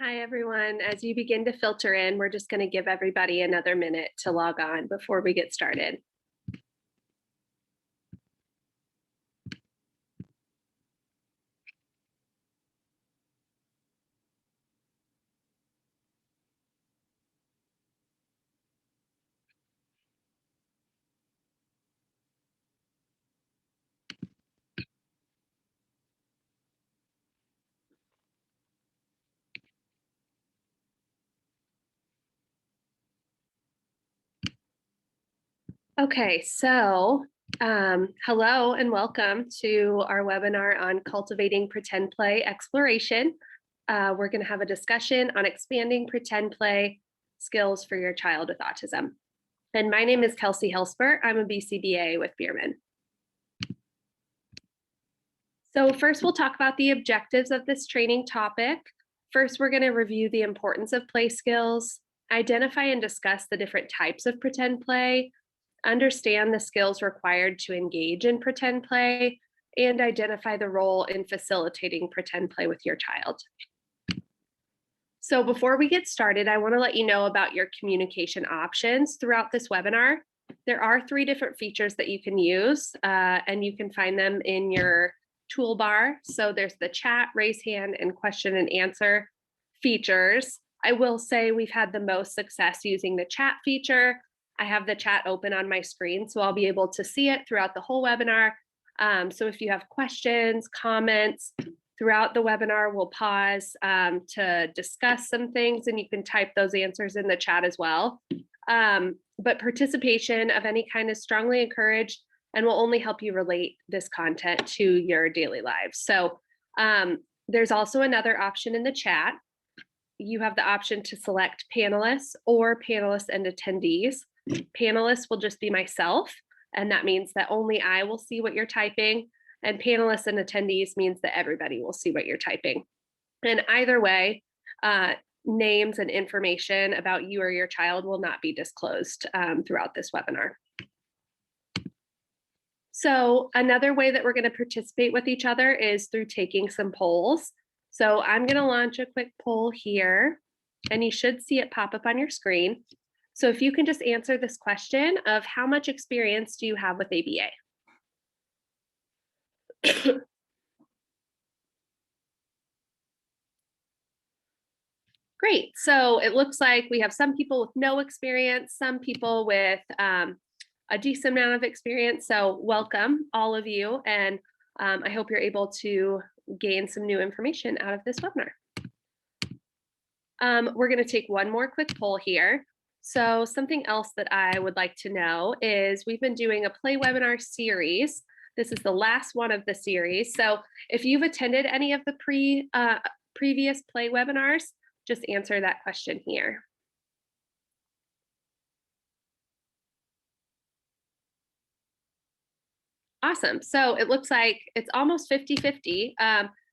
Hi, everyone. As you begin to filter in, we're just going to give everybody another minute to log on before we get started. Okay, so hello and welcome to our webinar on cultivating pretend play exploration. We're going to have a discussion on expanding pretend play skills for your child with autism. And my name is Kelsey Hilsper. I'm a BCBA with Bierman. So first we'll talk about the objectives of this training topic. First, we're going to review the importance of play skills, identify and discuss the different types of pretend play, understand the skills required to engage in pretend play, and identify the role in facilitating pretend play with your child. So before we get started, I want to let you know about your communication options throughout this webinar. There are 3 different features that you can use, and you can find them in your toolbar. So there's the chat, raise hand, and question and answer features. I will say we've had the most success using the chat feature. I have the chat open on my screen, so I'll be able to see it throughout the whole webinar. So if you have questions, comments throughout the webinar, we'll pause to discuss some things, and you can type those answers in the chat as well. But participation of any kind is strongly encouraged and will only help you relate this content to your daily lives. So there's also another option in the chat. You have the option to select panelists or panelists and attendees. Panelists will just be myself, and that means that only I will see what you're typing, and panelists and attendees means that everybody will see what you're typing. And either way, names and information about you or your child will not be disclosed throughout this webinar. So another way that we're going to participate with each other is through taking some polls. So I'm going to launch a quick poll here, and you should see it pop up on your screen. So if you can just answer this question of how much experience do you have with ABA? Great. So it looks like we have some people with no experience, some people with a decent amount of experience. So welcome, all of you. And I hope you're able to gain some new information out of this webinar. We're going to take one more quick poll here. So something else that I would like to know is we've been doing a play webinar series. This is the last one of the series. So if you've attended any of the previous play webinars, just answer that question here. Awesome. So it looks like it's almost 50-50.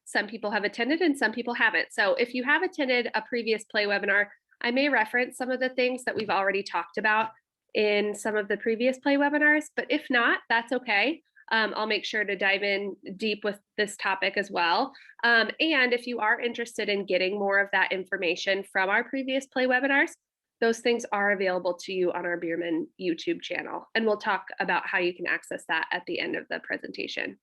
Some people have attended and some people haven't. So if you have attended a previous play webinar, I may reference some of the things that we've already talked about in some of the previous play webinars, but if not, that's okay. I'll make sure to dive in deep with this topic as well. And if you are interested in getting more of that information from our previous play webinars, those things are available to you on our Bierman YouTube channel. And we'll talk about how you can access that at the end of the presentation.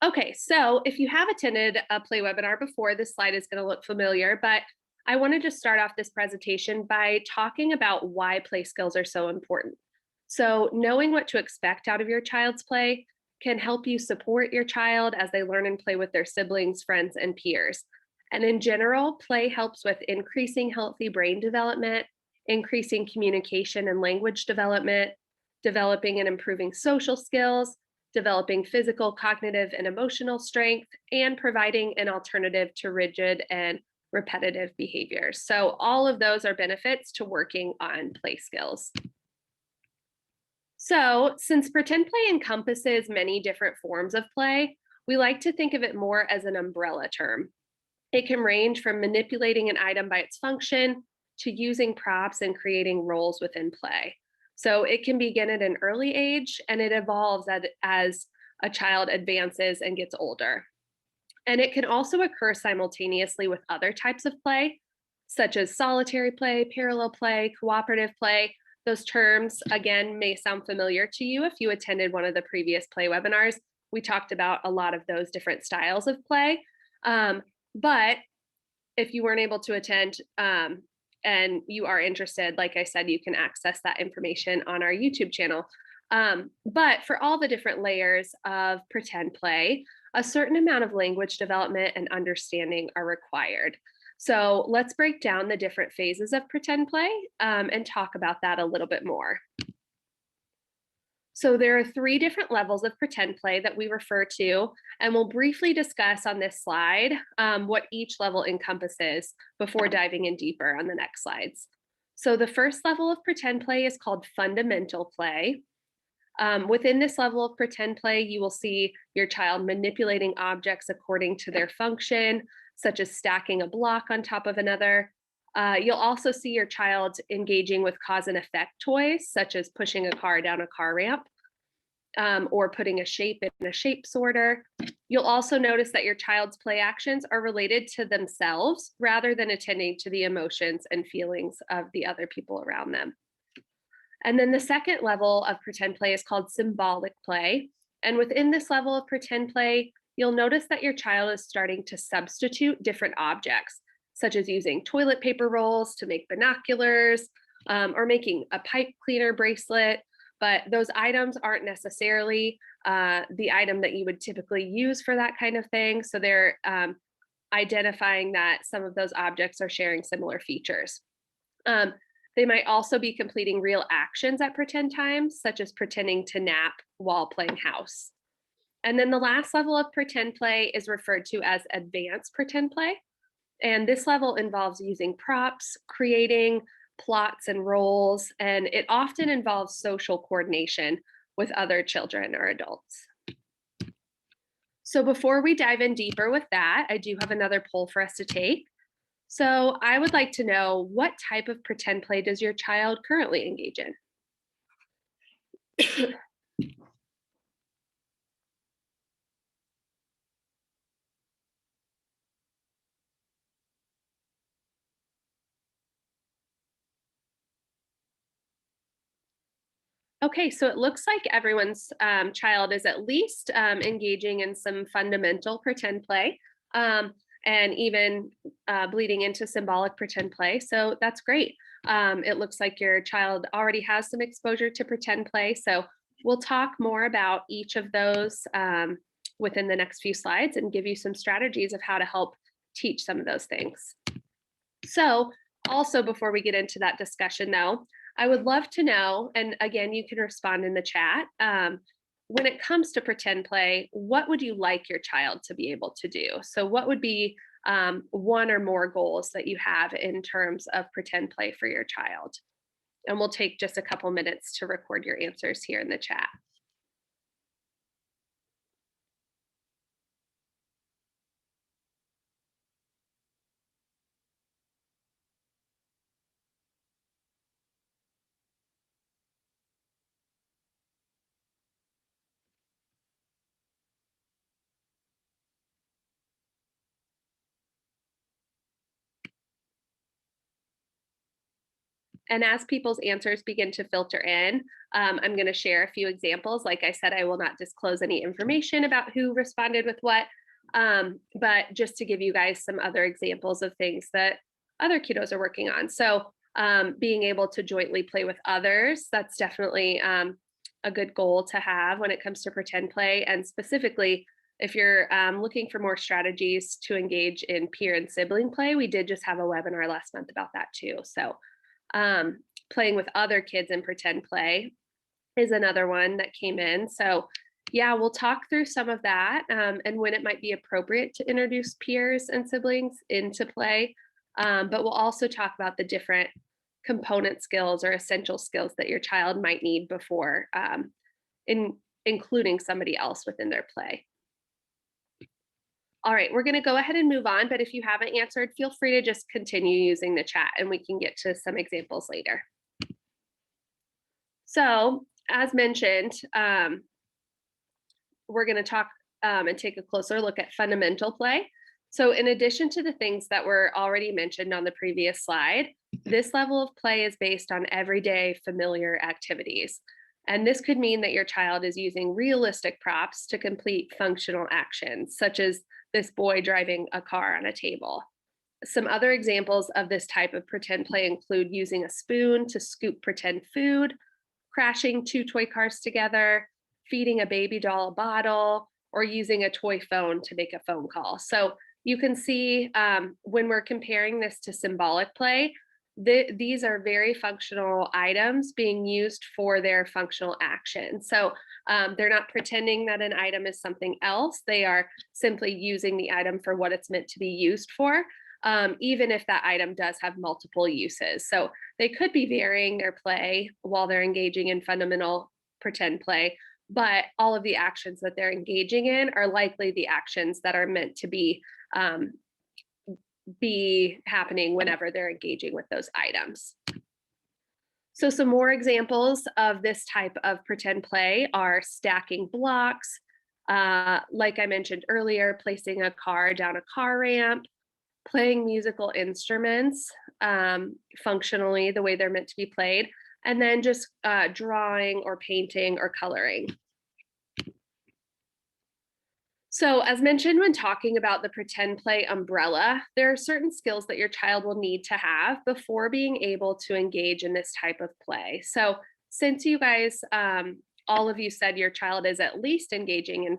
Okay, so if you have attended a play webinar before, this slide is going to look familiar, but I wanted to start off this presentation by talking about why play skills are so important. So knowing what to expect out of your child's play can help you support your child as they learn and play with their siblings, friends, and peers. And in general, play helps with increasing healthy brain development, increasing communication and language development, developing and improving social skills, developing physical, cognitive, and emotional strength, and providing an alternative to rigid and repetitive behaviors. So all of those are benefits to working on play skills. So since pretend play encompasses many different forms of play, we like to think of it more as an umbrella term. It can range from manipulating an item by its function to using props and creating roles within play. So it can begin at an early age and it evolves as a child advances and gets older. And it can also occur simultaneously with other types of play, such as solitary play, parallel play, cooperative play. Those terms, again, may sound familiar to you if you attended one of the previous play webinars. We talked about a lot of those different styles of play. But if you weren't able to attend and you are interested, like I said, you can access that information on our YouTube channel. But for all the different layers of pretend play, a certain amount of language development and understanding are required. So let's break down the different phases of pretend play and talk about that a little bit more. So there are 3 different levels of pretend play that we refer to, and we'll briefly discuss on this slide what each level encompasses before diving in deeper on the next slides. So the first level of pretend play is called fundamental play. Within this level of pretend play, you will see your child manipulating objects according to their function, such as stacking a block on top of another. You'll also see your child engaging with cause and effect toys, such as pushing a car down a car ramp or putting a shape in a shape sorter. You'll also notice that your child's play actions are related to themselves rather than attending to the emotions and feelings of the other people around them. And then the second level of pretend play is called symbolic play. And within this level of pretend play, you'll notice that your child is starting to substitute different objects, such as using toilet paper rolls to make binoculars or making a pipe cleaner bracelet. But those items aren't necessarily the item that you would typically use for that kind of thing. So they're identifying that some of those objects are sharing similar features. They might also be completing real actions at pretend times, such as pretending to nap while playing house. And then the last level of pretend play is referred to as advanced pretend play. And this level involves using props, creating plots and roles, and it often involves social coordination with other children or adults. So before we dive in deeper with that, I do have another poll for us to take. So I would like to know, what type of pretend play does your child currently engage in? Okay, so it looks like everyone's child is at least engaging in some fundamental pretend play and even bleeding into symbolic pretend play. So that's great. It looks like your child already has some exposure to pretend play. So we'll talk more about each of those within the next few slides and give you some strategies of how to help teach some of those things. So also, before we get into that discussion though, I would love to know, and again, you can respond in the chat, when it comes to pretend play, what would you like your child to be able to do? So what would be one or more goals that you have in terms of pretend play for your child? And we'll take just a couple minutes to record your answers here in the chat. And as people's answers begin to filter in, I'm going to share a few examples. Like I said, I will not disclose any information about who responded with what, but just to give you guys some other examples of things that other kiddos are working on. So being able to jointly play with others, that's definitely a good goal to have when it comes to pretend play. And specifically, if you're looking for more strategies to engage in peer and sibling play, we did just have a webinar last month about that too. So playing with other kids in pretend play is another one that came in. So yeah, we'll talk through some of that and when it might be appropriate to introduce peers and siblings into play. But we'll also talk about the different component skills or essential skills that your child might need before including somebody else within their play. All right, we're going to go ahead and move on, but if you haven't answered, feel free to just continue using the chat and we can get to some examples later. So, as mentioned, we're going to talk and take a closer look at fundamental play. So in addition to the things that were already mentioned on the previous slide, this level of play is based on everyday familiar activities. And this could mean that your child is using realistic props to complete functional actions, such as this boy driving a car on a table. Some other examples of this type of pretend play include using a spoon to scoop pretend food, crashing two toy cars together, feeding a baby doll a bottle, or using a toy phone to make a phone call. So you can see when we're comparing this to symbolic play, these are very functional items being used for their functional action. So they're not pretending that an item is something else. They are simply using the item for what it's meant to be used for, even if that item does have multiple uses. So they could be varying their play while they're engaging in fundamental pretend play, but all of the actions that they're engaging in are likely the actions that are meant to be happening whenever they're engaging with those items. So some more examples of this type of pretend play are stacking blocks, like I mentioned earlier, placing a car down a car ramp, playing musical instruments functionally the way they're meant to be played, and then just drawing or painting or coloring. So as mentioned when talking about the pretend play umbrella, there are certain skills that your child will need to have before being able to engage in this type of play. So since you guys, all of you said your child is at least engaging in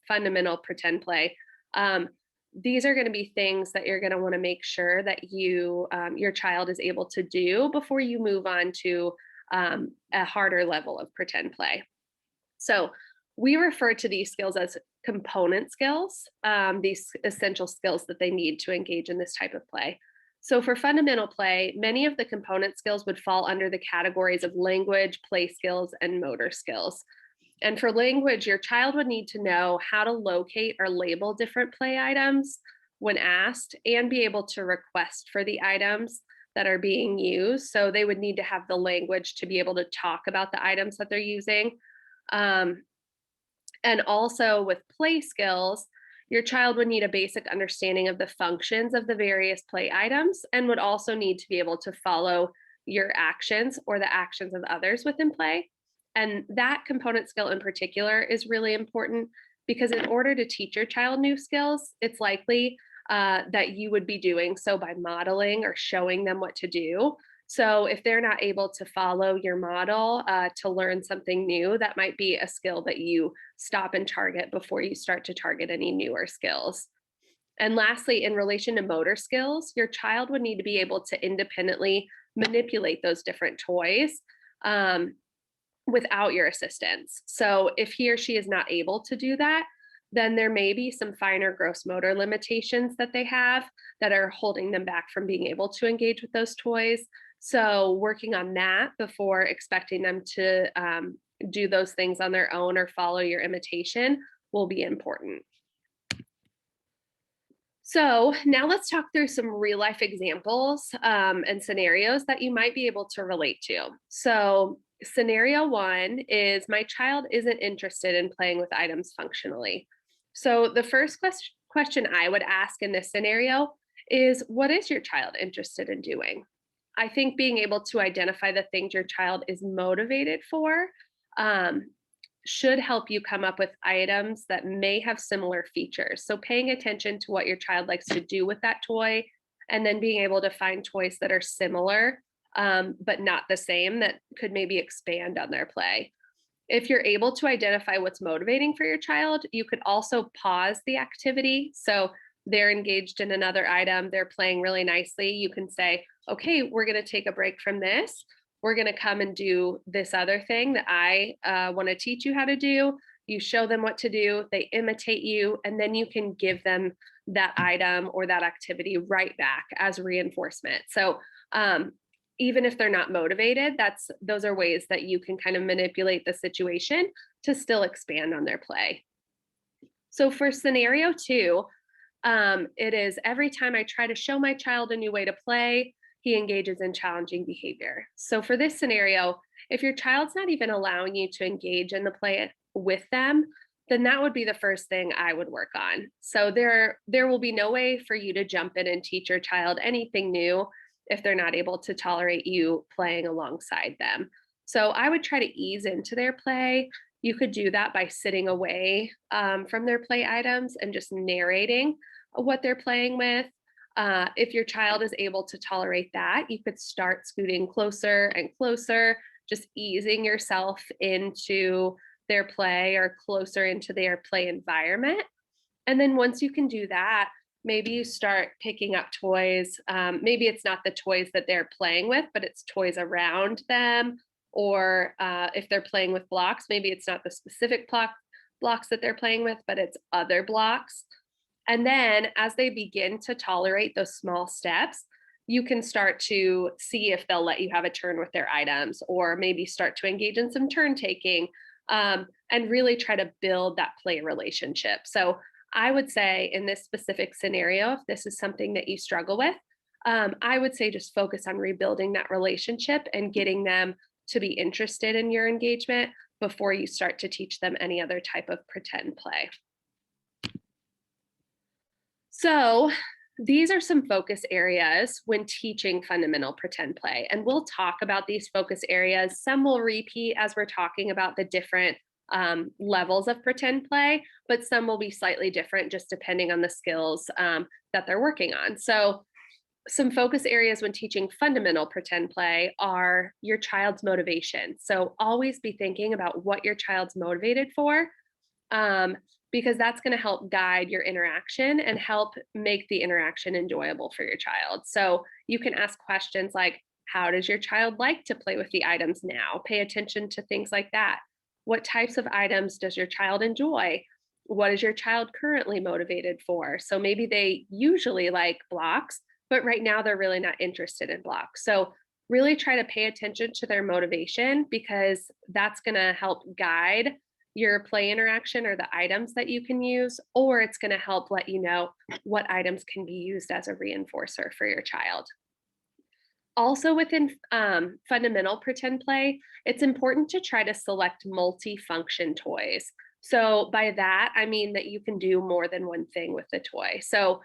fundamental pretend play, these are going to be things that you're going to want to make sure that your child is able to do before you move on to a harder level of pretend play. So we refer to these skills as component skills, these essential skills that they need to engage in this type of play. So for fundamental play, many of the component skills would fall under the categories of language, play skills, and motor skills. And for language, your child would need to know how to locate or label different play items when asked and be able to request for the items that are being used. So they would need to have the language to be able to talk about the items that they're using. And also with play skills, your child would need a basic understanding of the functions of the various play items and would also need to be able to follow your actions or the actions of others within play. And that component skill in particular is really important because in order to teach your child new skills, it's likely that you would be doing so by modeling or showing them what to do. So if they're not able to follow your model to learn something new, that might be a skill that you stop and target before you start to target any newer skills. And lastly, in relation to motor skills, your child would need to be able to independently manipulate those different toys without your assistance. So if he or she is not able to do that, then there may be some finer gross motor limitations that they have that are holding them back from being able to engage with those toys. So working on that before expecting them to do those things on their own or follow your imitation will be important. So now let's talk through some real life examples and scenarios that you might be able to relate to. So scenario one is my child isn't interested in playing with items functionally. So the first question I would ask in this scenario is, what is your child interested in doing? I think being able to identify the things your child is motivated for should help you come up with items that may have similar features. So paying attention to what your child likes to do with that toy, and then being able to find toys that are similar, but not the same, that could maybe expand on their play. If you're able to identify what's motivating for your child, you could also pause the activity. So they're engaged in another item, they're playing really nicely. You can say, okay, we're going to take a break from this. We're going to come and do this other thing that I want to teach you how to do. You show them what to do, they imitate you, and then you can give them that item or that activity right back as reinforcement. So even if they're not motivated, those are ways that you can kind of manipulate the situation to still expand on their play. So for scenario two, it is every time I try to show my child a new way to play, he engages in challenging behavior. So for this scenario, if your child's not even allowing you to engage in the play with them, then that would be the first thing I would work on. So there will be no way for you to jump in and teach your child anything new if they're not able to tolerate you playing alongside them. So I would try to ease into their play. You could do that by sitting away from their play items and just narrating what they're playing with. If your child is able to tolerate that, you could start scooting closer and closer, just easing yourself into their play or closer into their play environment. And then once you can do that, maybe you start picking up toys. Maybe it's not the toys that they're playing with, but it's toys around them. Or if they're playing with blocks, maybe it's not the specific blocks that they're playing with, but it's other blocks. And then as they begin to tolerate those small steps, you can start to see if they'll let you have a turn with their items, or maybe start to engage in some turn taking, and really try to build that play relationship. So I would say in this specific scenario, if this is something that you struggle with, I would say just focus on rebuilding that relationship and getting them to be interested in your engagement before you start to teach them any other type of pretend play. So these are some focus areas when teaching fundamental pretend play. And we'll talk about these focus areas. Some will repeat as we're talking about the different levels of pretend play, but some will be slightly different just depending on the skills that they're working on. So some focus areas when teaching fundamental pretend play are your child's motivation. So always be thinking about what your child's motivated for, because that's going to help guide your interaction and help make the interaction enjoyable for your child. So you can ask questions like, how does your child like to play with the items now? Pay attention to things like that. What types of items does your child enjoy? What is your child currently motivated for? So maybe they usually like blocks, but right now they're really not interested in blocks. So really try to pay attention to their motivation, because that's going to help guide your play interaction or the items that you can use, or it's going to help let you know what items can be used as a reinforcer for your child. Also within fundamental pretend play, it's important to try to select multi-function toys. So by that, I mean that you can do more than one thing with the toy. So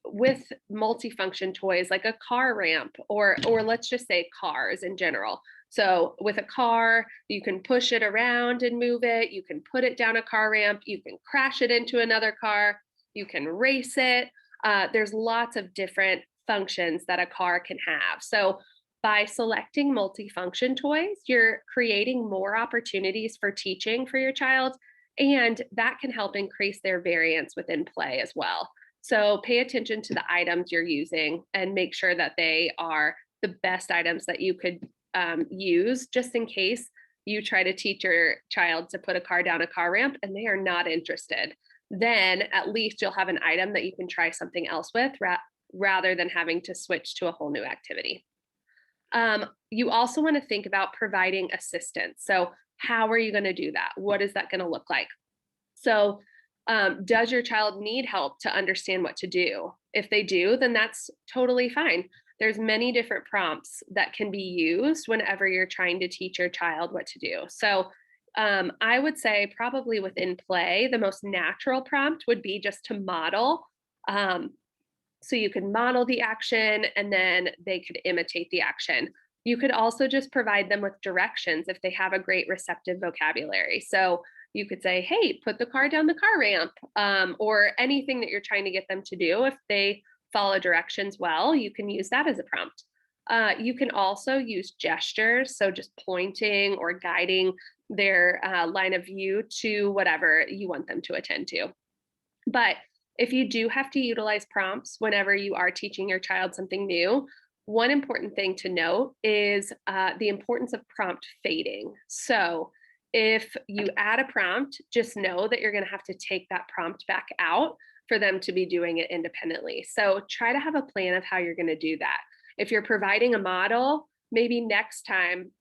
with multifunction toys like a car ramp, or let's just say cars in general. So with a car, you can push it around and move it, you can put it down a car ramp, you can crash it into another car, you can race it. There's lots of different functions that a car can have. So by selecting multifunction toys, you're creating more opportunities for teaching for your child, and that can help increase their variance within play as well. So pay attention to the items you're using and make sure that they are the best items that you could use, just in case you try to teach your child to put a car down a car ramp and they are not interested. Then at least you'll have an item that you can try something else with, rather than having to switch to a whole new activity. You also want to think about providing assistance. So how are you going to do that? What is that going to look like? So does your child need help to understand what to do? If they do, then that's totally fine. There's many different prompts that can be used whenever you're trying to teach your child what to do. So I would say probably within play, the most natural prompt would be just to model. So you can model the action and then they could imitate the action. You could also just provide them with directions if they have a great receptive vocabulary. So you could say, hey, put the car down the car ramp, or anything that you're trying to get them to do. If they follow directions well, you can use that as a prompt. You can also use gestures, so just pointing or guiding their line of view to whatever you want them to attend to. But if you do have to utilize prompts whenever you are teaching your child something new, one important thing to note is the importance of prompt fading. So if you add a prompt, just know that you're going to have to take that prompt back out for them to be doing it independently. So try to have a plan of how you're going to do that. If you're providing a model, maybe next time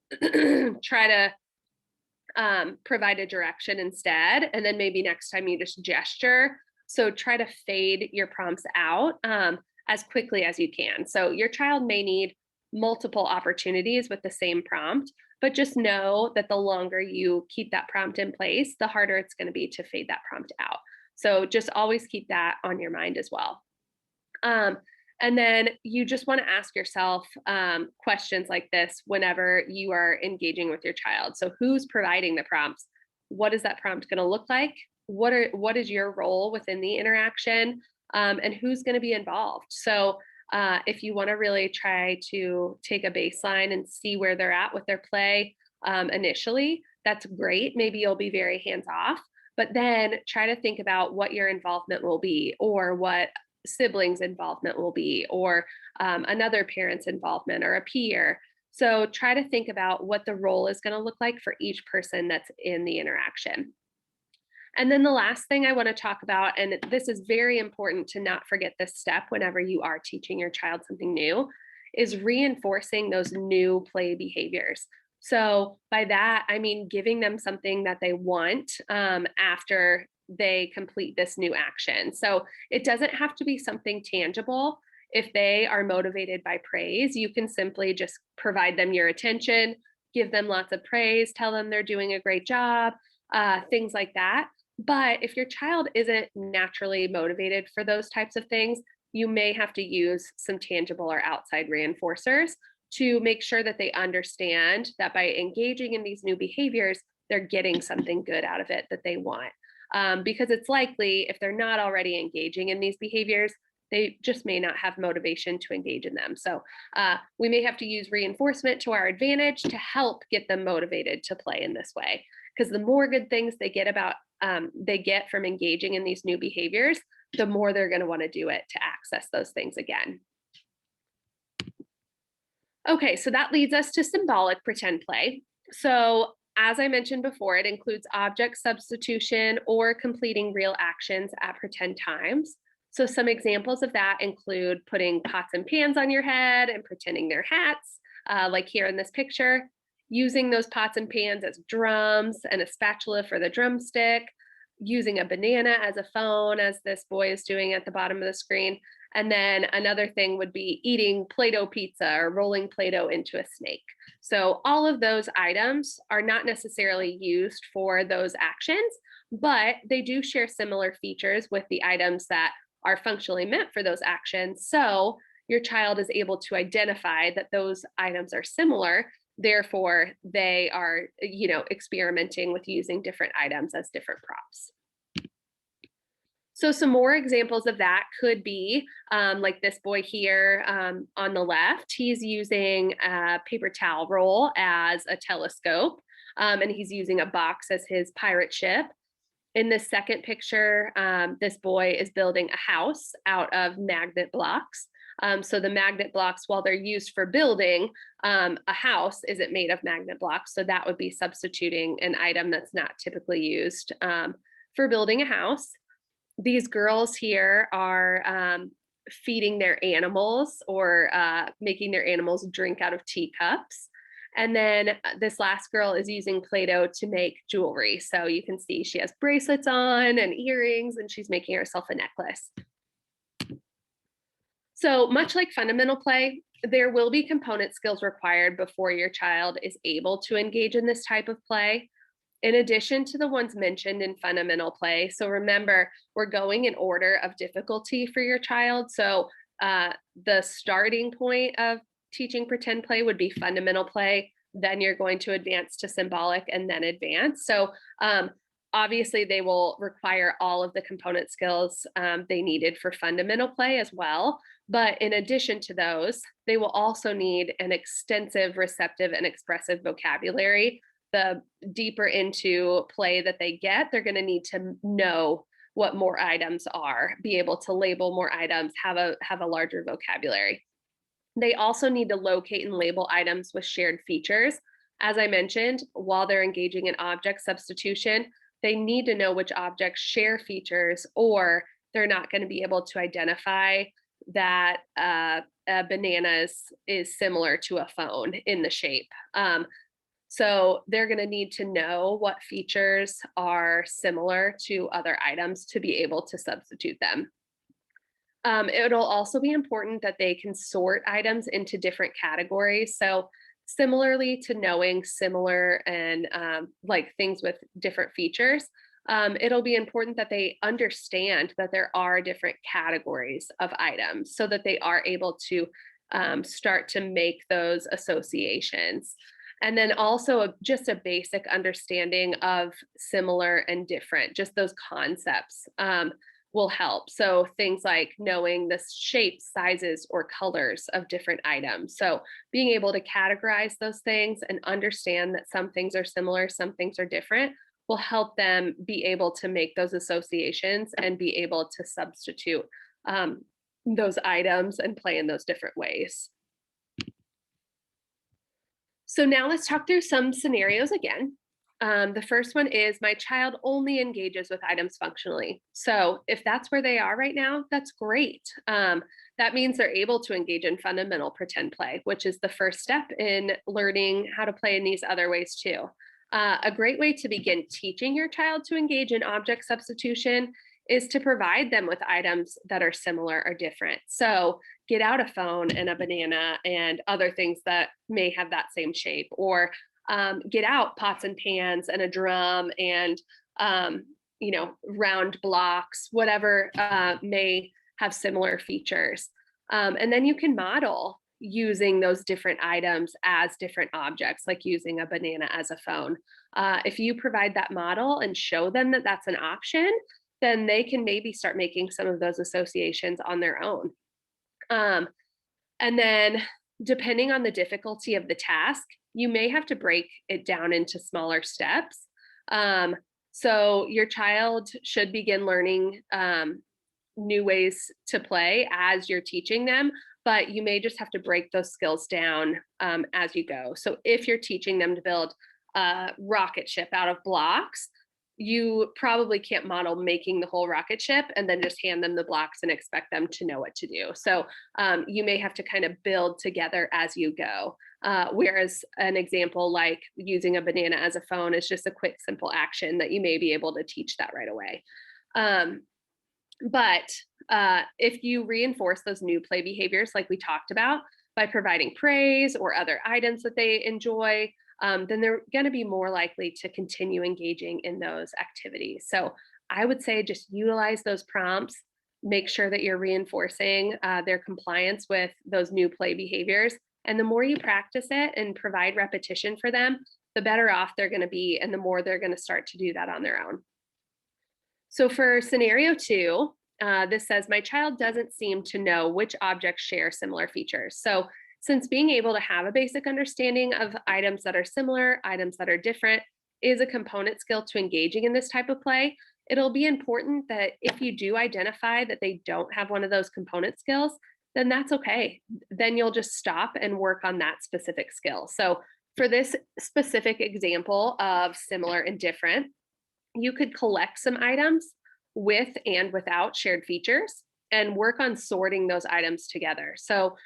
try to provide a direction instead, and then maybe next time you just gesture. So try to fade your prompts out as quickly as you can. So your child may need multiple opportunities with the same prompt, But just know that the longer you keep that prompt in place, the harder it's going to be to fade that prompt out. So just always keep that on your mind as well. Um, and then you just want to ask yourself questions like this whenever you are engaging with your child. So who's providing the prompts? What is that prompt going to look like? What is your role within the interaction? And who's going to be involved? So if you want to really try to take a baseline and see where they're at with their play initially, that's great. Maybe you'll be very hands off, but then try to think about what your involvement will be, or what siblings' involvement will be, or another parent's involvement, or a peer. So try to think about what the role is going to look like for each person that's in the interaction. And then the last thing I want to talk about, and this is very important to not forget this step whenever you are teaching your child something new, is reinforcing those new play behaviors. So by that, I mean giving them something that they want after they complete this new action. So it doesn't have to be something tangible. If they are motivated by praise, you can simply just provide them your attention, give them lots of praise, tell them they're doing a great job, things like that. But if your child isn't naturally motivated for those types of things, you may have to use some tangible or outside reinforcers to make sure that they understand that by engaging in these new behaviors, they're getting something good out of it that they want. Because it's likely if they're not already engaging in these behaviors, they just may not have motivation to engage in them. So we may have to use reinforcement to our advantage to help get them motivated to play in this way. Because the more good things they get from engaging in these new behaviors, the more they're going to want to do it to access those things again. Okay, so that leads us to symbolic pretend play. So as I mentioned before, it includes object substitution or completing real actions at pretend times. So some examples of that include putting pots and pans on your head and pretending they're hats, like here in this picture, using those pots and pans as drums and a spatula for the drumstick, using a banana as a phone, as this boy is doing at the bottom of the screen. And then another thing would be eating Play-Doh pizza or rolling Play-Doh into a snake. So all of those items are not necessarily used for those actions, but they do share similar features with the items that are functionally meant for those actions. So your child is able to identify that those items are similar. Therefore, they are, experimenting with using different items as different props. So some more examples of that could be like this boy here on the left. He's using a paper towel roll as a telescope, and he's using a box as his pirate ship. In this second picture, this boy is building a house out of magnet blocks. So the magnet blocks, while they're used for building, a house isn't made of magnet blocks. So that would be substituting an item that's not typically used for building a house. These girls here are feeding their animals, or making their animals drink out of teacups. And then this last girl is using Play-Doh to make jewelry. So you can see she has bracelets on and earrings, and she's making herself a necklace. So much like fundamental play, there will be component skills required before your child is able to engage in this type of play, in addition to the ones mentioned in fundamental play. So remember, we're going in order of difficulty for your child. So the starting point of teaching pretend play would be fundamental play. Then you're going to advance to symbolic and then advance. So obviously they will require all of the component skills they needed for fundamental play as well. But in addition to those, they will also need an extensive receptive and expressive vocabulary. The deeper into play that they get, they're going to need to know what more items are, be able to label more items, have a larger vocabulary. They also need to locate and label items with shared features. As I mentioned, while they're engaging in object substitution, they need to know which objects share features, or they're not going to be able to identify that a banana is similar to a phone in the shape. So they're going to need to know what features are similar to other items to be able to substitute them. It'll also be important that they can sort items into different categories. So similarly to knowing similar and like things with different features, it'll be important that they understand that there are different categories of items so that they are able to start to make those associations. And then also just a basic understanding of similar and different, just those concepts will help. So things like knowing the shapes, sizes, or colors of different items. So being able to categorize those things and understand that some things are similar, some things are different, will help them be able to make those associations and be able to substitute those items and play in those different ways. So now let's talk through some scenarios again. The first one is my child only engages with items functionally. So if that's where they are right now, that's great. That means they're able to engage in fundamental pretend play, which is the first step in learning how to play in these other ways too. A great way to begin teaching your child to engage in object substitution is to provide them with items that are similar or different. So get out a phone and a banana and other things that may have that same shape, or get out pots and pans and a drum and round blocks, whatever may have similar features. And then you can model using those different items as different objects, like using a banana as a phone. If you provide that model and show them that that's an option, then they can maybe start making some of those associations on their own. And then depending on the difficulty of the task, you may have to break it down into smaller steps. So your child should begin learning new ways to play as you're teaching them, but you may just have to break those skills down as you go. So if you're teaching them to build a rocket ship out of blocks, you probably can't model making the whole rocket ship and then just hand them the blocks and expect them to know what to do. So you may have to kind of build together as you go. Whereas an example like using a banana as a phone is just a quick, simple action that you may be able to teach that right away. But if you reinforce those new play behaviors, like we talked about, by providing praise or other items that they enjoy, then they're going to be more likely to continue engaging in those activities. So I would say just utilize those prompts, make sure that you're reinforcing their compliance with those new play behaviors. And the more you practice it and provide repetition for them, the better off they're going to be, and the more they're going to start to do that on their own. So for scenario 2, this says, my child doesn't seem to know which objects share similar features. So since being able to have a basic understanding of items that are similar, items that are different, is a component skill to engaging in this type of play, it'll be important that if you do identify that they don't have one of those component skills, then that's okay. Then you'll just stop and work on that specific skill. So for this specific example of similar and different, you could collect some items with and without shared features and work on sorting those items together. So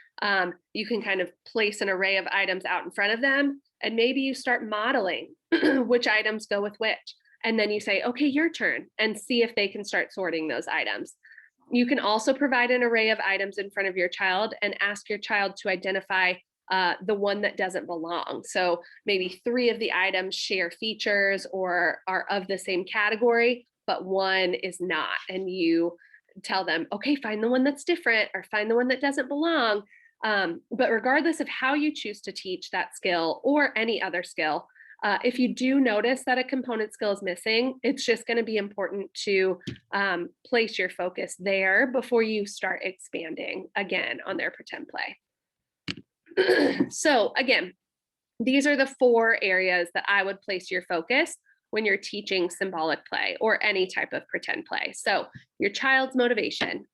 you can kind of place an array of items out in front of them, and maybe you start modeling which items go with which. And then you say, okay, your turn, and see if they can start sorting those items. You can also provide an array of items in front of your child and ask your child to identify the one that doesn't belong. So maybe 3 of the items share features or are of the same category, but one is not. And you tell them, okay, find the one that's different or find the one that doesn't belong. But regardless of how you choose to teach that skill or any other skill, if you do notice that a component skill is missing, it's just going to be important to place your focus there before you start expanding again on their pretend play. So again, these are the 4 areas that I would place your focus when you're teaching symbolic play or any type of pretend play. So your child's motivation,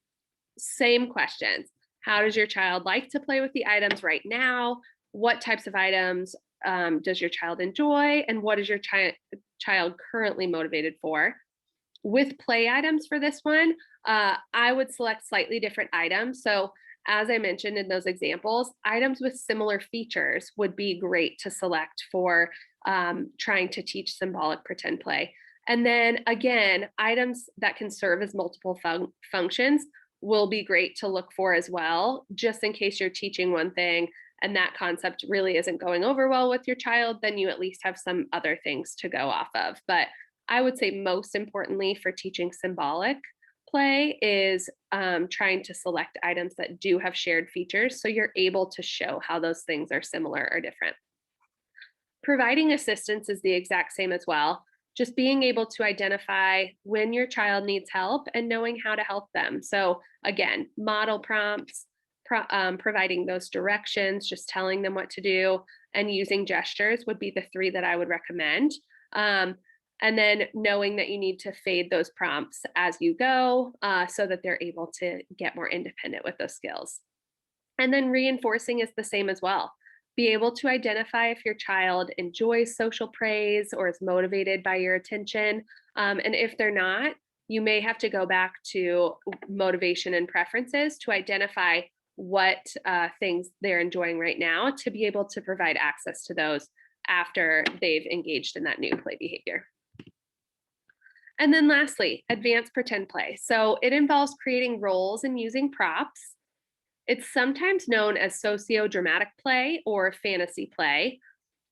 same questions. How does your child like to play with the items right now? What types of items does your child enjoy? And what is your child currently motivated for? With play items for this one, I would select slightly different items. So as I mentioned in those examples, items with similar features would be great to select for trying to teach symbolic pretend play. And then again, items that can serve as multiple functions will be great to look for as well, just in case you're teaching one thing and that concept really isn't going over well with your child, then you at least have some other things to go off of. But I would say most importantly for teaching symbolic play is trying to select items that do have shared features so you're able to show how those things are similar or different. Providing assistance is the exact same as well. Just being able to identify when your child needs help and knowing how to help them. So, again, model prompts, providing those directions, just telling them what to do, and using gestures would be the three that I would recommend. Um, and then knowing that you need to fade those prompts as you go so that they're able to get more independent with those skills. And then reinforcing is the same as well. Be able to identify if your child enjoys social praise or is motivated by your attention. And if they're not, you may have to go back to motivation and preferences to identify what things they're enjoying right now to be able to provide access to those after they've engaged in that new play behavior. And then lastly, advanced pretend play. So it involves creating roles and using props. It's sometimes known as socio-dramatic play or fantasy play,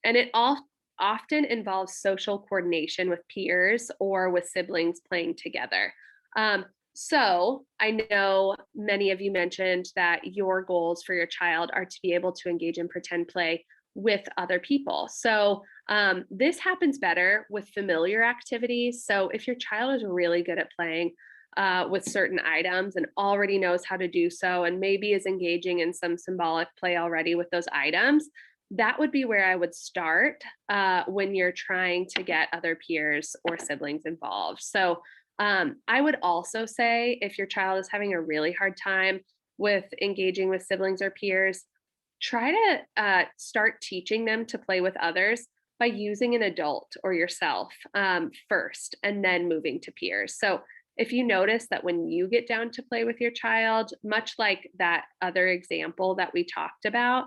and it often involves social coordination with peers or with siblings playing together. So I know many of you mentioned that your goals for your child are to be able to engage in pretend play with other people. So this happens better with familiar activities. So if your child is really good at playing with certain items and already knows how to do so, and maybe is engaging in some symbolic play already with those items, that would be where I would start when you're trying to get other peers or siblings involved. So I would also say if your child is having a really hard time with engaging with siblings or peers, try to start teaching them to play with others by using an adult or yourself first, and then moving to peers. So if you notice that when you get down to play with your child, much like that other example that we talked about,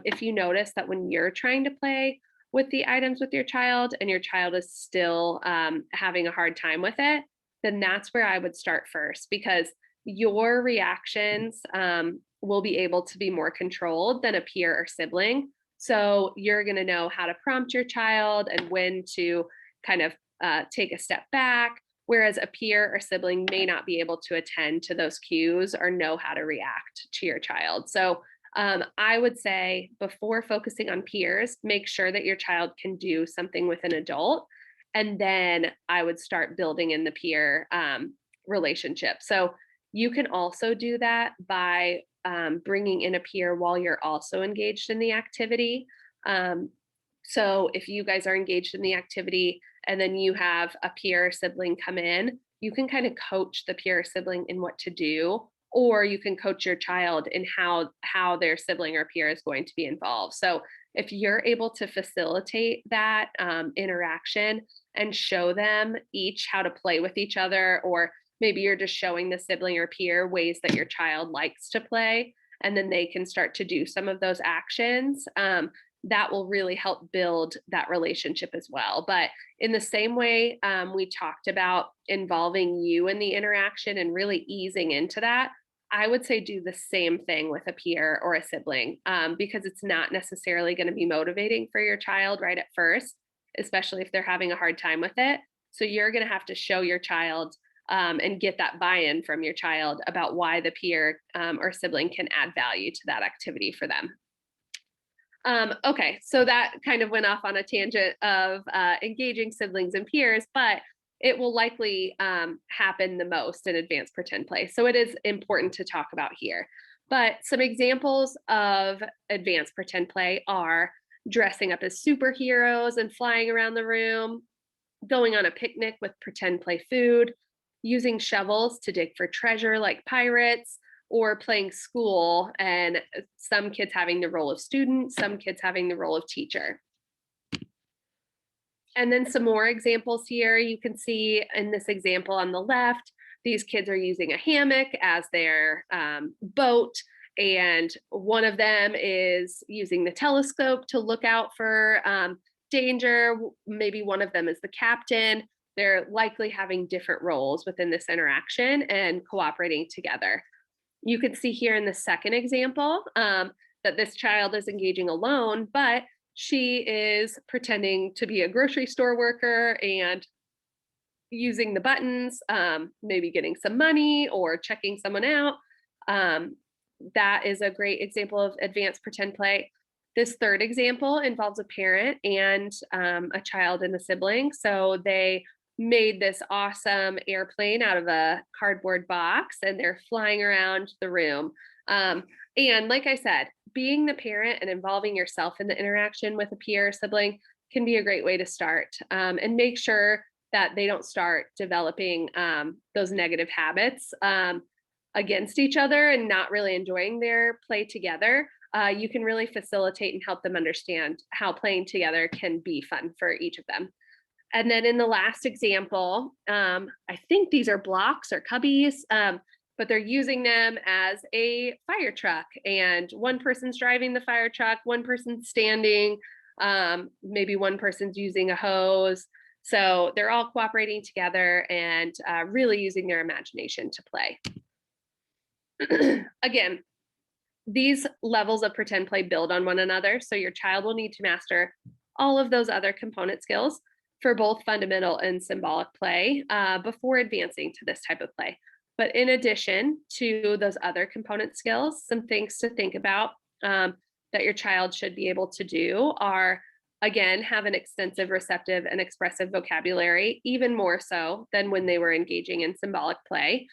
if you notice that when you're trying to play with the items with your child and your child is still having a hard time with it, then that's where I would start first, because your reactions will be able to be more controlled than a peer or sibling. So you're going to know how to prompt your child and when to kind of take a step back, whereas a peer or sibling may not be able to attend to those cues or know how to react to your child. So I would say before focusing on peers, make sure that your child can do something with an adult. And then I would start building in the peer relationship. So you can also do that by bringing in a peer while you're also engaged in the activity. So if you guys are engaged in the activity and then you have a peer or sibling come in, you can kind of coach the peer or sibling in what to do, or you can coach your child in how their sibling or peer is going to be involved. So if you're able to facilitate that interaction and show them each how to play with each other, or maybe you're just showing the sibling or peer ways that your child likes to play, and then they can start to do some of those actions. That will really help build that relationship as well. But in the same way we talked about involving you in the interaction and really easing into that, I would say do the same thing with a peer or a sibling, because it's not necessarily going to be motivating for your child right at first, especially if they're having a hard time with it. So you're going to have to show your child and get that buy-in from your child about why the peer or sibling can add value to that activity for them. Okay, so that kind of went off on a tangent of engaging siblings and peers, but it will likely happen the most in advanced pretend play. So it is important to talk about here. But some examples of advanced pretend play are dressing up as superheroes and flying around the room, going on a picnic with pretend play food, using shovels to dig for treasure like pirates, or playing school, and some kids having the role of student, some kids having the role of teacher. And then some more examples here. You can see in this example on the left, these kids are using a hammock as their boat, and one of them is using the telescope to look out for danger. Maybe one of them is the captain. They're likely having different roles within this interaction and cooperating together. You can see here in the second example, that this child is engaging alone, but she is pretending to be a grocery store worker and using the buttons, maybe getting some money or checking someone out. That is a great example of advanced pretend play. This third example involves a parent and a child and a sibling. So they made this awesome airplane out of a cardboard box and they're flying around the room. And like I said, being the parent and involving yourself in the interaction with a peer or sibling can be a great way to start, and make sure that they don't start developing those negative habits against each other and not really enjoying their play together. You can really facilitate and help them understand how playing together can be fun for each of them. And then in the last example, I think these are blocks or cubbies, but they're using them as a fire truck. And one person's driving the fire truck, one person's standing, maybe one person's using a hose. So they're all cooperating together and really using their imagination to play. Again, these levels of pretend play build on one another. So your child will need to master all of those other component skills for both fundamental and symbolic play before advancing to this type of play. But in addition to those other component skills, some things to think about that your child should be able to do are, again, have an extensive receptive and expressive vocabulary, even more so than when they were engaging in symbolic play.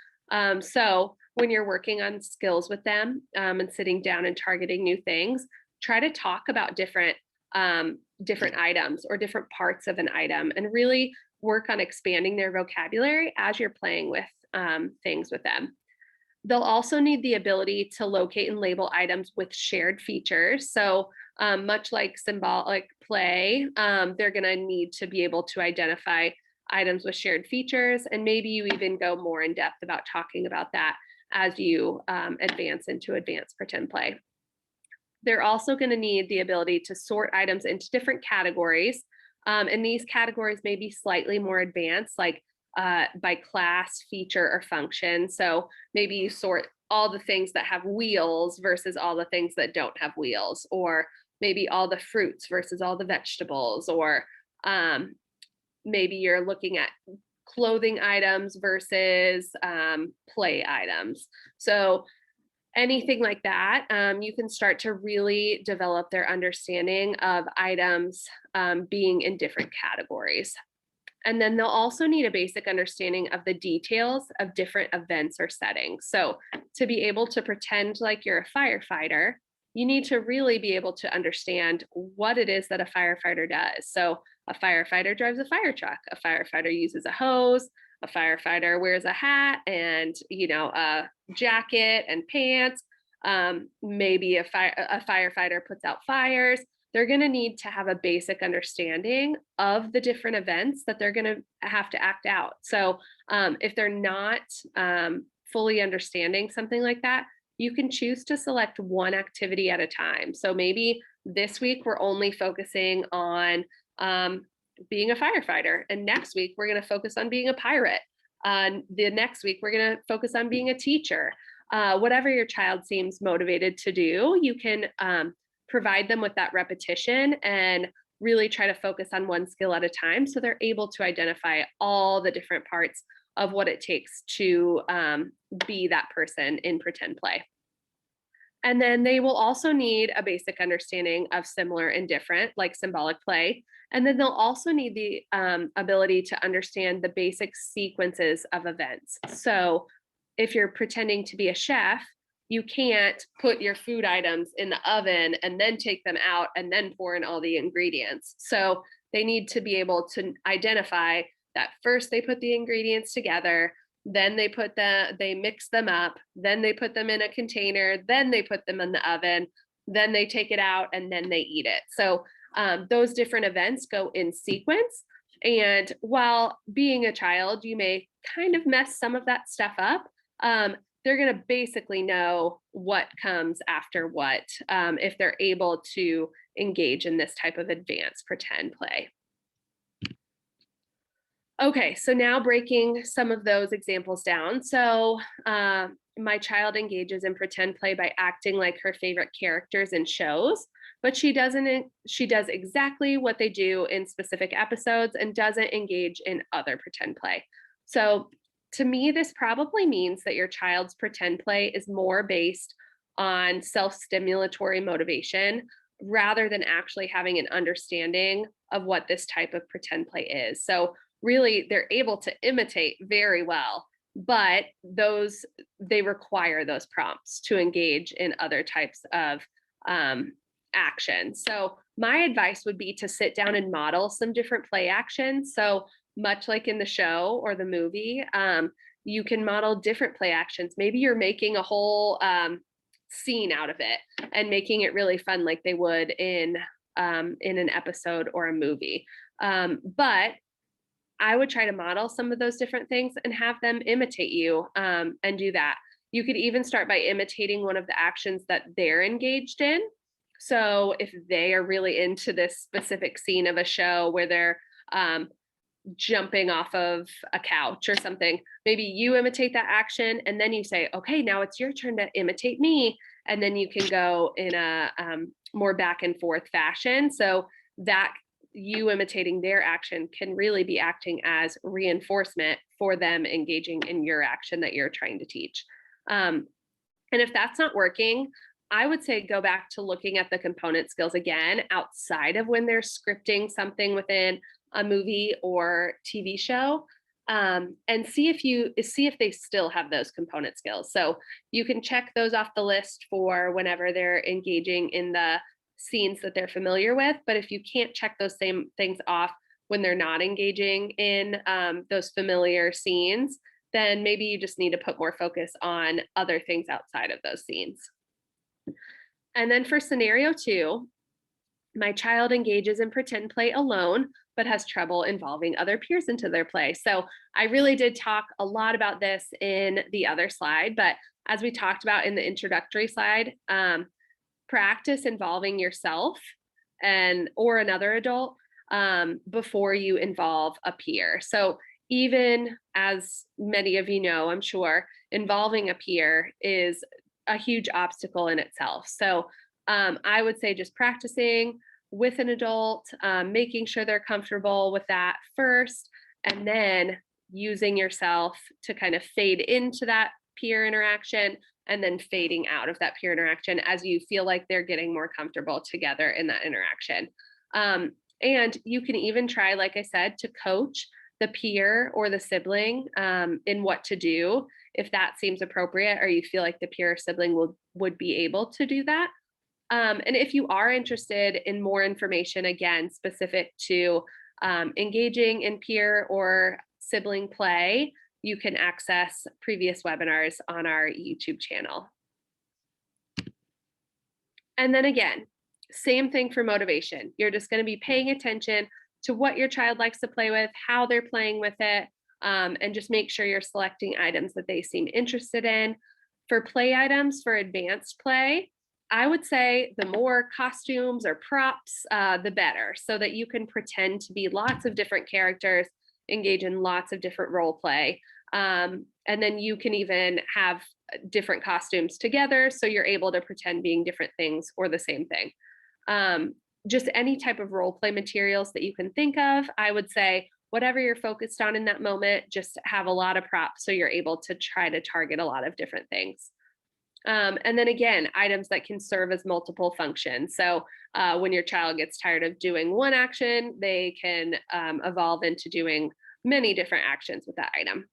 So when you're working on skills with them and sitting down and targeting new things, try to talk about different items or different parts of an item and really work on expanding their vocabulary as you're playing with things with them. They'll also need the ability to locate and label items with shared features. So much like symbolic play, they're going to need to be able to identify items with shared features. And maybe you even go more in depth about talking about that as you advance into advanced pretend play. They're also going to need the ability to sort items into different categories. And these categories may be slightly more advanced, like by class, feature, or function. So maybe you sort all the things that have wheels versus all the things that don't have wheels, or maybe all the fruits versus all the vegetables, or maybe you're looking at clothing items versus play items. So anything like that, you can start to really develop their understanding of items being in different categories. And then they'll also need a basic understanding of the details of different events or settings. So to be able to pretend like you're a firefighter, you need to really be able to understand what it is that a firefighter does. So a firefighter drives a fire truck, a firefighter uses a hose, a firefighter wears a hat and, a jacket and pants. Maybe a firefighter puts out fires. They're going to need to have a basic understanding of the different events that they're going to have to act out. So if they're not fully understanding something like that, you can choose to select one activity at a time. So maybe this week we're only focusing on being a firefighter, and next week we're going to focus on being a pirate. The next week we're going to focus on being a teacher. Whatever your child seems motivated to do, you can provide them with that repetition and really try to focus on one skill at a time so they're able to identify all the different parts of what it takes to be that person in pretend play. And then they will also need a basic understanding of similar and different, like symbolic play. And then they'll also need the ability to understand the basic sequences of events. So if you're pretending to be a chef, you can't put your food items in the oven and then take them out and then pour in all the ingredients. So they need to be able to identify that first they put the ingredients together, then they mix them up, then they put them in a container, then they put them in the oven, then they take it out, and then they eat it. So those different events go in sequence. And while being a child, you may kind of mess some of that stuff up. They're going to basically know what comes after what if they're able to engage in this type of advanced pretend play. Okay, so now breaking some of those examples down. So my child engages in pretend play by acting like her favorite characters in shows, but she does exactly what they do in specific episodes and doesn't engage in other pretend play. So to me, this probably means that your child's pretend play is more based on self-stimulatory motivation rather than actually having an understanding of what this type of pretend play is. So really they're able to imitate very well, but they require those prompts to engage in other types of um, action. So my advice would be to sit down and model some different play actions. So much like in the show or the movie, you can model different play actions. Maybe you're making a whole scene out of it and making it really fun, like they would in an episode or a movie. But I would try to model some of those different things and have them imitate you and do that. You could even start by imitating one of the actions that they're engaged in. So if they are really into this specific scene of a show where they're jumping off of a couch or something, maybe you imitate that action and then you say, okay, now it's your turn to imitate me. And then you can go in a more back and forth fashion. So that you imitating their action can really be acting as reinforcement for them engaging in your action that you're trying to teach. And if that's not working, I would say go back to looking at the component skills again outside of when they're scripting something within a movie or TV show, and see if they still have those component skills. So you can check those off the list for whenever they're engaging in the scenes that they're familiar with. But if you can't check those same things off when they're not engaging in those familiar scenes, then maybe you just need to put more focus on other things outside of those scenes. And then for scenario 2, my child engages in pretend play alone, but has trouble involving other peers into their play. So I really did talk a lot about this in the other slide, but as we talked about in the introductory slide, practice involving yourself or another adult before you involve a peer. So even as many of you know, I'm sure, involving a peer is a huge obstacle in itself. So I would say just practicing with an adult, making sure they're comfortable with that first, and then using yourself to kind of fade into that peer interaction and then fading out of that peer interaction as you feel like they're getting more comfortable together in that interaction. And you can even try, like I said, to coach the peer or the sibling in what to do if that seems appropriate, or you feel like the peer or sibling would be able to do that. And if you are interested in more information, again, specific to engaging in peer or sibling play, you can access previous webinars on our YouTube channel. And then again, same thing for motivation. You're just going to be paying attention to what your child likes to play with, how they're playing with it, and just make sure you're selecting items that they seem interested in. For play items for advanced play, I would say the more costumes or props, the better, so that you can pretend to be lots of different characters, engage in lots of different role play. And then you can even have different costumes together, so you're able to pretend being different things or the same thing. Just any type of role play materials that you can think of, I would say whatever you're focused on in that moment, just have a lot of props so you're able to try to target a lot of different things. And then again, items that can serve as multiple functions. So when your child gets tired of doing one action, they can evolve into doing many different actions with that item.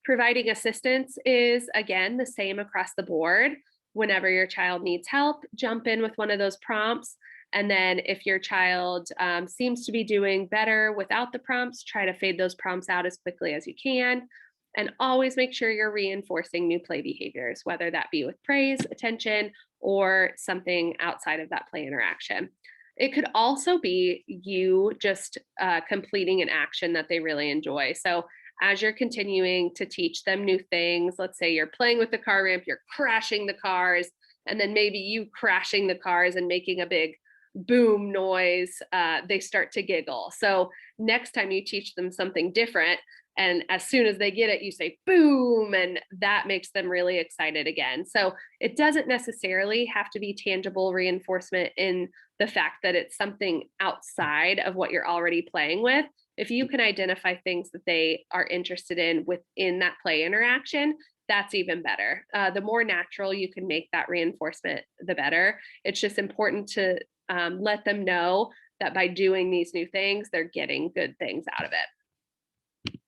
Providing assistance is, again, the same across the board. Whenever your child needs help, jump in with one of those prompts. And then if your child seems to be doing better without the prompts, try to fade those prompts out as quickly as you can. And always make sure you're reinforcing new play behaviors, whether that be with praise, attention, or something outside of that play interaction. It could also be you just completing an action that they really enjoy. So as you're continuing to teach them new things, let's say you're playing with the car ramp, you're crashing the cars, and then maybe you crashing the cars and making a big boom noise, they start to giggle. So next time you teach them something different, and as soon as they get it, you say boom, and that makes them really excited again. So it doesn't necessarily have to be tangible reinforcement in the fact that it's something outside of what you're already playing with. If you can identify things that they are interested in within that play interaction, that's even better. The more natural you can make that reinforcement, the better. It's just important to let them know that by doing these new things, they're getting good things out of it.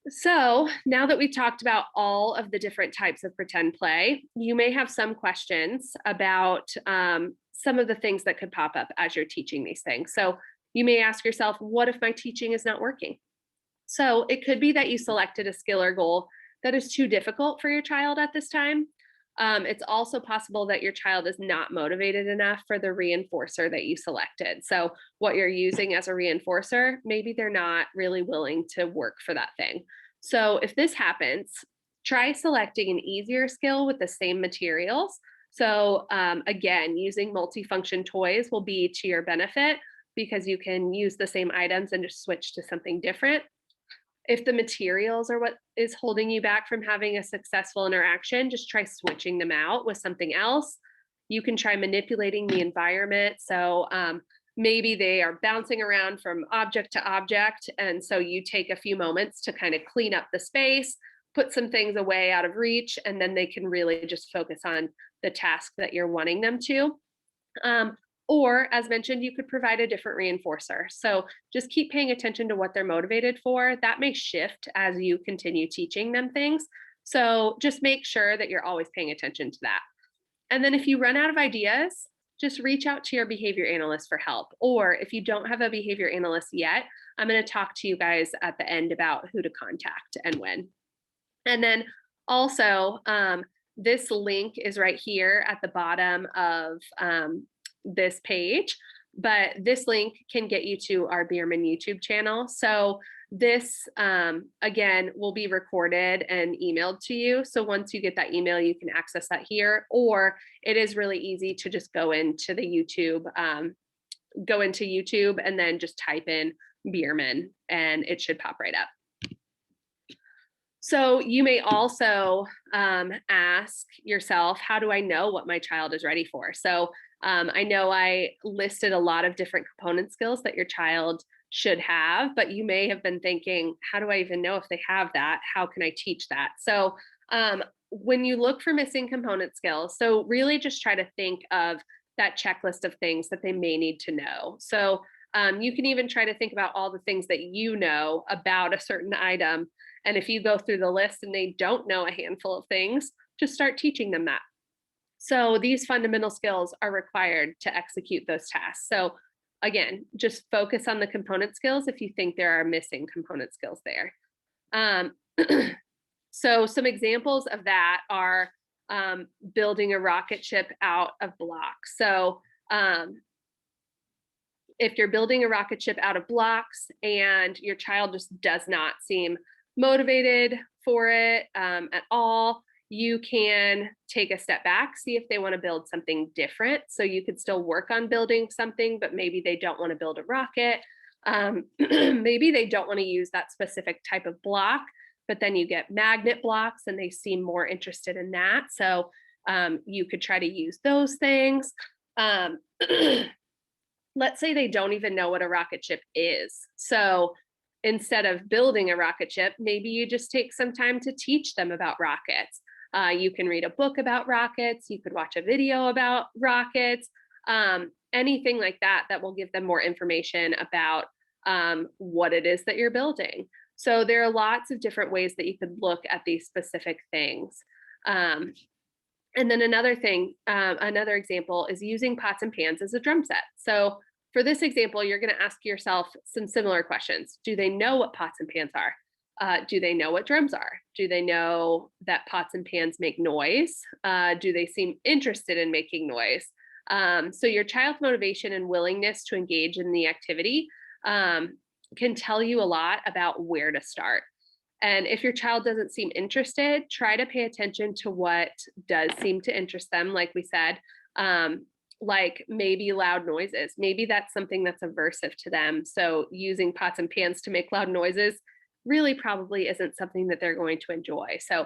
So now that we've talked about all of the different types of pretend play, you may have some questions about some of the things that could pop up as you're teaching these things. So you may ask yourself, what if my teaching is not working? So it could be that you selected a skill or goal that is too difficult for your child at this time. It's also possible that your child is not motivated enough for the reinforcer that you selected. So what you're using as a reinforcer, maybe they're not really willing to work for that thing. So if this happens, try selecting an easier skill with the same materials. So again, using multifunction toys will be to your benefit because you can use the same items and just switch to something different. If the materials are what is holding you back from having a successful interaction, just try switching them out with something else. You can try manipulating the environment. So maybe they are bouncing around from object to object. And so you take a few moments to kind of clean up the space, put some things away out of reach, and then they can really just focus on the task that you're wanting them to. Or, as mentioned, you could provide a different reinforcer. So just keep paying attention to what they're motivated for. That may shift as you continue teaching them things. So just make sure that you're always paying attention to that. And then if you run out of ideas, just reach out to your behavior analyst for help. Or if you don't have a behavior analyst yet, I'm going to talk to you guys at the end about who to contact and when. And then also, this link is right here at the bottom of this page, but this link can get you to our Bierman YouTube channel. So this, again, will be recorded and emailed to you. So once you get that email, you can access that here, or it is really easy to just go into YouTube and then just type in Bierman and it should pop right up. So you may also ask yourself, how do I know what my child is ready for? So I know I listed a lot of different component skills that your child should have, but you may have been thinking, how do I even know if they have that? How can I teach that? So when you look for missing component skills, so really just try to think of that checklist of things that they may need to know. So you can even try to think about all the things that you know about a certain item. And if you go through the list and they don't know a handful of things, just start teaching them that. So these fundamental skills are required to execute those tasks. So again, just focus on the component skills if you think there are missing component skills there. So some examples of that are building a rocket ship out of blocks. So if you're building a rocket ship out of blocks and your child just does not seem motivated for it at all, you can take a step back, see if they want to build something different. So you could still work on building something, but maybe they don't want to build a rocket. Maybe they don't want to use that specific type of block, but then you get magnet blocks and they seem more interested in that. So you could try to use those things. Let's say they don't even know what a rocket ship is. So instead of building a rocket ship, maybe you just take some time to teach them about rockets. You can read a book about rockets. You could watch a video about rockets, anything like that that will give them more information about what it is that you're building. So there are lots of different ways that you could look at these specific things. And then another thing, another example is using pots and pans as a drum set. So for this example, you're going to ask yourself some similar questions. Do they know what pots and pans are? Do they know what drums are? Do they know that pots and pans make noise? Do they seem interested in making noise? So your child's motivation and willingness to engage in the activity can tell you a lot about where to start. And if your child doesn't seem interested, try to pay attention to what does seem to interest them, like we said. like maybe loud noises. Maybe that's something that's aversive to them. So using pots and pans to make loud noises really probably isn't something that they're going to enjoy. So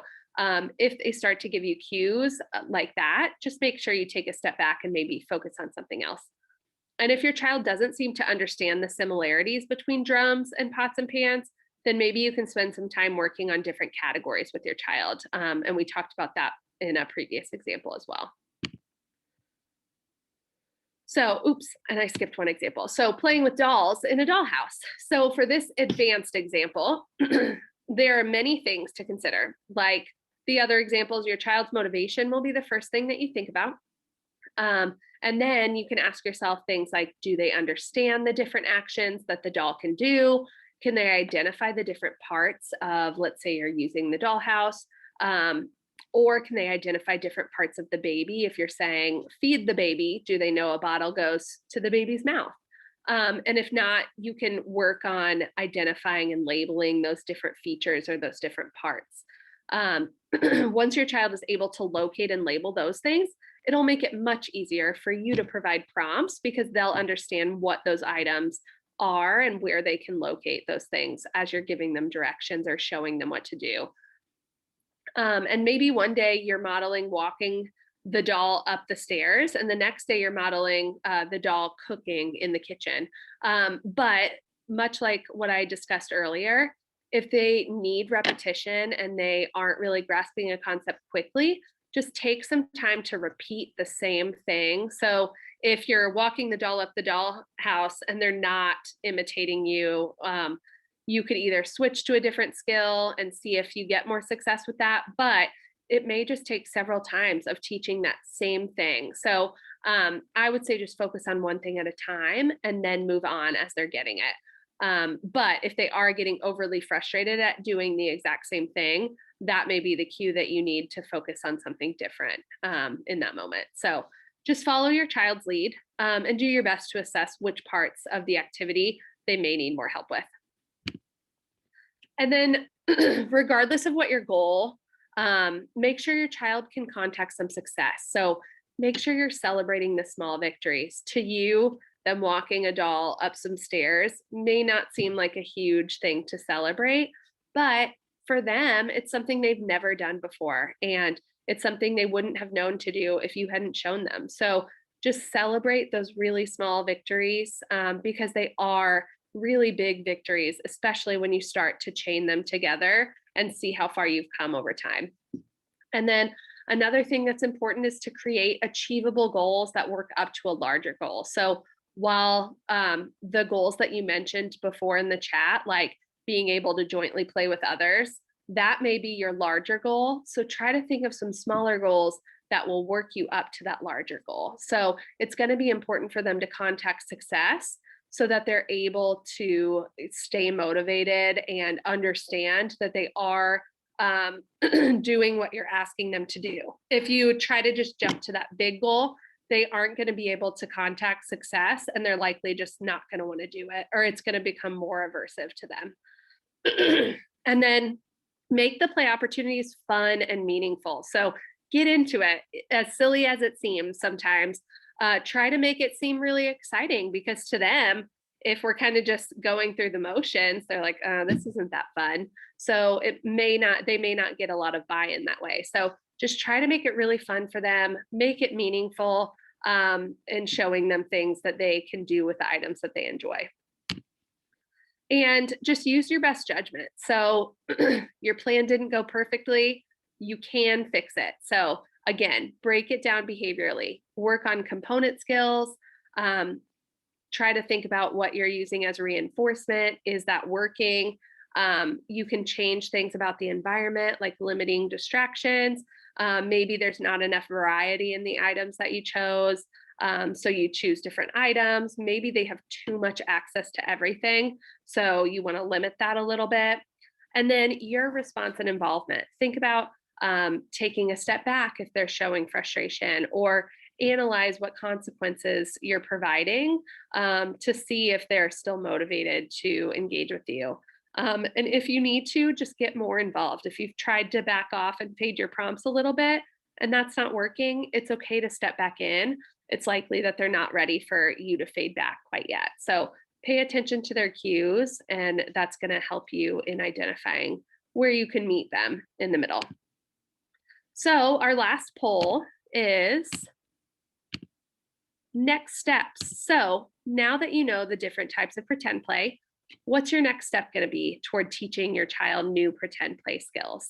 if they start to give you cues like that, just make sure you take a step back and maybe focus on something else. And if your child doesn't seem to understand the similarities between drums and pots and pans, then maybe you can spend some time working on different categories with your child. And we talked about that in a previous example as well. So, oops, and I skipped one example. So, playing with dolls in a dollhouse. So, for this advanced example, there are many things to consider. Like the other examples, your child's motivation will be the first thing that you think about. And then you can ask yourself things like, do they understand the different actions that the doll can do? Can they identify the different parts of, let's say you're using the dollhouse? Or can they identify different parts of the baby? If you're saying feed the baby, do they know a bottle goes to the baby's mouth? And if not, you can work on identifying and labeling those different features or those different parts. Once your child is able to locate and label those things, it'll make it much easier for you to provide prompts because they'll understand what those items are and where they can locate those things as you're giving them directions or showing them what to do. And maybe one day you're modeling walking the doll up the stairs, and the next day you're modeling the doll cooking in the kitchen. But much like what I discussed earlier, if they need repetition and they aren't really grasping a concept quickly, just take some time to repeat the same thing. So if you're walking the doll up the doll house and they're not imitating you, you could either switch to a different skill and see if you get more success with that, but it may just take several times of teaching that same thing. So I would say just focus on one thing at a time and then move on as they're getting it. But if they are getting overly frustrated at doing the exact same thing, that may be the cue that you need to focus on something different in that moment. So just follow your child's lead and do your best to assess which parts of the activity they may need more help with. And then regardless of what your goal, make sure your child can contact some success. So make sure you're celebrating the small victories. To you, them walking a doll up some stairs may not seem like a huge thing to celebrate, but for them, it's something they've never done before. And it's something they wouldn't have known to do if you hadn't shown them. So just celebrate those really small victories because they are really big victories, especially when you start to chain them together and see how far you've come over time. And then another thing that's important is to create achievable goals that work up to a larger goal. So while the goals that you mentioned before in the chat, like being able to jointly play with others, that may be your larger goal. So try to think of some smaller goals that will work you up to that larger goal. So it's going to be important for them to contact success so that they're able to stay motivated and understand that they are doing what you're asking them to do. If you try to just jump to that big goal, they aren't going to be able to contact success and they're likely just not going to want to do it, or it's going to become more aversive to them. And then make the play opportunities fun and meaningful. So get into it, as silly as it seems sometimes. Try to make it seem really exciting because to them, if we're kind of just going through the motions, they're like, this isn't that fun. So they may not get a lot of buy-in that way. So just try to make it really fun for them, make it meaningful, and showing them things that they can do with the items that they enjoy. And just use your best judgment. So your plan didn't go perfectly, you can fix it. So again, break it down behaviorally, work on component skills, try to think about what you're using as reinforcement. Is that working? You can change things about the environment, like limiting distractions. Maybe there's not enough variety in the items that you chose. So you choose different items. Maybe they have too much access to everything. So you want to limit that a little bit. And then your response and involvement. Think about taking a step back if they're showing frustration, or analyze what consequences you're providing to see if they're still motivated to engage with you. And if you need to, just get more involved. If you've tried to back off and fade your prompts a little bit and that's not working, it's okay to step back in it's likely that they're not ready for you to fade back quite yet. So pay attention to their cues, and that's going to help you in identifying where you can meet them in the middle. So our last poll is next steps. So now that you know the different types of pretend play, what's your next step going to be toward teaching your child new pretend play skills?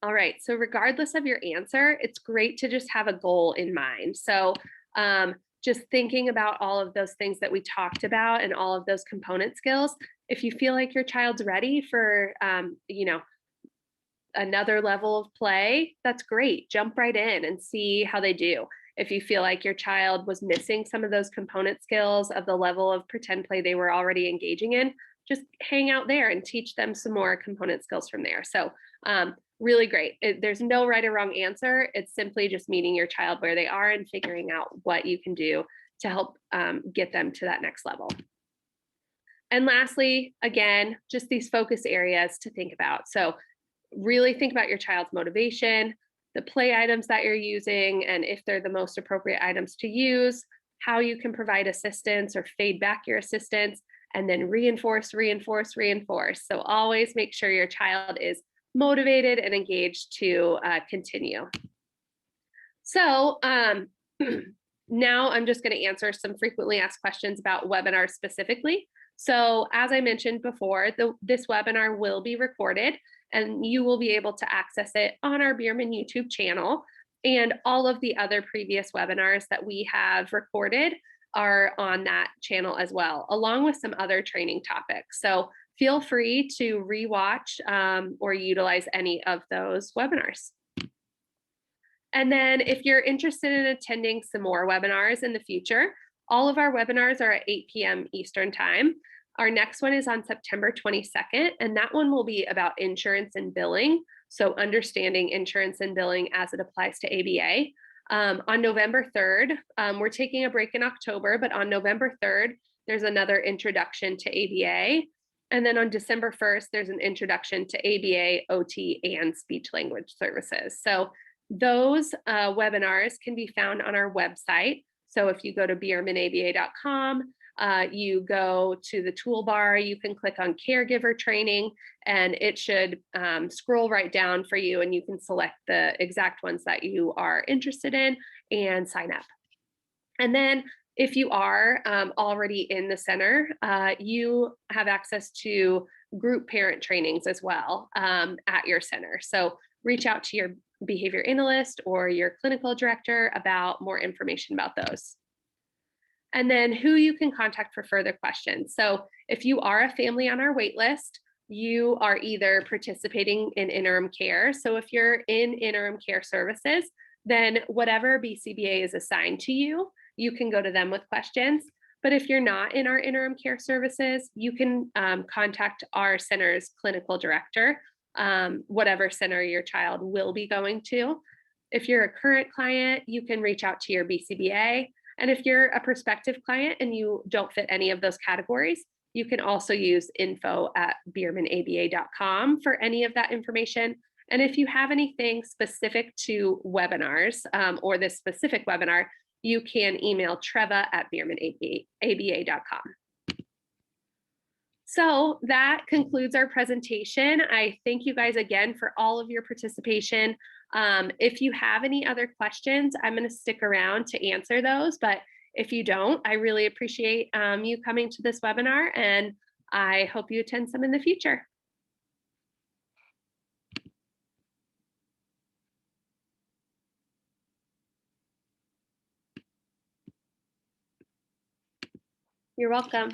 All right. So, regardless of your answer, it's great to just have a goal in mind. So, just thinking about all of those things that we talked about and all of those component skills, if you feel like your child's ready for, another level of play, that's great. Jump right in and see how they do. If you feel like your child was missing some of those component skills of the level of pretend play they were already engaging in, just hang out there and teach them some more component skills from there. So, really great. There's no right or wrong answer. It's simply just meeting your child where they are and figuring out what you can do to help get them to that next level. And lastly, again, just these focus areas to think about. So, really think about your child's motivation, the play items that you're using, and if they're the most appropriate items to use, how you can provide assistance or fade back your assistance, and then reinforce, reinforce, reinforce. So always make sure your child is motivated and engaged to continue. So now I'm just going to answer some frequently asked questions about webinars specifically. So as I mentioned before, this webinar will be recorded and you will be able to access it on our Bierman YouTube channel. And all of the other previous webinars that we have recorded are on that channel as well, along with some other training topics. So feel free to rewatch or utilize any of those webinars. And then if you're interested in attending some more webinars in the future, all of our webinars are at 8 p.m. Eastern Time. Our next one is on September 22nd, and that one will be about insurance and billing. So understanding insurance and billing as it applies to ABA. On November 3rd, we're taking a break in October, but on November 3rd, there's another introduction to ABA. And then on December 1st, there's an introduction to ABA, OT, and speech language services. So those webinars can be found on our website. So if you go to biermanaba.com, you go to the toolbar, you can click on caregiver training, and it should scroll right down for you, and you can select the exact ones that you are interested in and sign up. And then if you are already in the center, you have access to group parent trainings as well at your center. So reach out to your behavior analyst or your clinical director about more information about those. And then who you can contact for further questions. So if you are a family on our wait list, you are either participating in interim care. So if you're in interim care services, then whatever BCBA is assigned to you, you can go to them with questions. But if you're not in our interim care services, you can contact our center's clinical director, whatever center your child will be going to. If you're a current client, you can reach out to your BCBA. And if you're a prospective client and you don't fit any of those categories, you can also use info@biermanaba.com for any of that information. And if you have anything specific to webinars or this specific webinar, you can email treva@biermanaba.com. So that concludes our presentation. I thank you guys again for all of your participation. If you have any other questions, I'm going to stick around to answer those. But if you don't, I really appreciate you coming to this webinar, and I hope you attend some in the future. You're welcome.